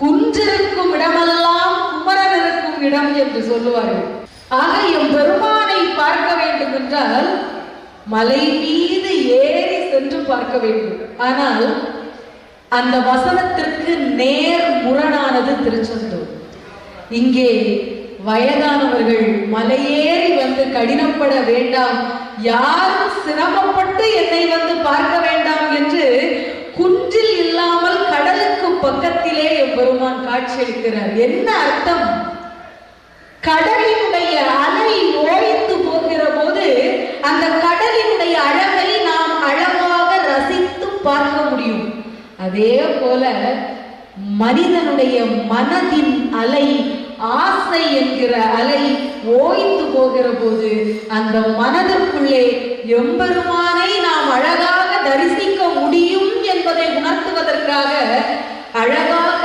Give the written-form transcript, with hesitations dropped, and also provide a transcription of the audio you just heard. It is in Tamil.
குன்றிருக்கும் இடமெல்லாம் குமரன் இருக்கும் இடம் என்று சொல்லுவார்கள். ஆக எம் பெருமானை பார்க்க வேண்டும் என்றால் மலை மீது ஏறி சென்று பார்க்க வேண்டும். ஆனால் அந்த வசனத்திற்கு நேர் முரணானது திருச்செந்தூர். இங்கே வயதானவர்கள் மலையேறி வந்து கடினப்பட வேண்டாம், யாரும் சிரமப்பட்டு என்னை வந்து பார்க்க வேண்டாம் என்று குன்றில் இல்லாமல் கடலுக்கு பக்கத்திலே எம்பெருமான் காட்சியளிக்கிறார். என்ன அர்த்தம்? கடலினுடைய அலை ஓய்ந்து போகிற போது அந்த கடலினுடைய அழகை நாம் அழகாக ரசித்து பார்க்க முடியும். அதே போல மனிதனுடைய மனதின் அலை, ஆசை என்கிற அலை ஓய்ந்து போகிற போது அந்த மனதிற்குள்ளே எம்பெருமானை நாம் அழகாக தரிசிக்க முடியும் என்பதை உணர்த்துவதற்காக அழகாக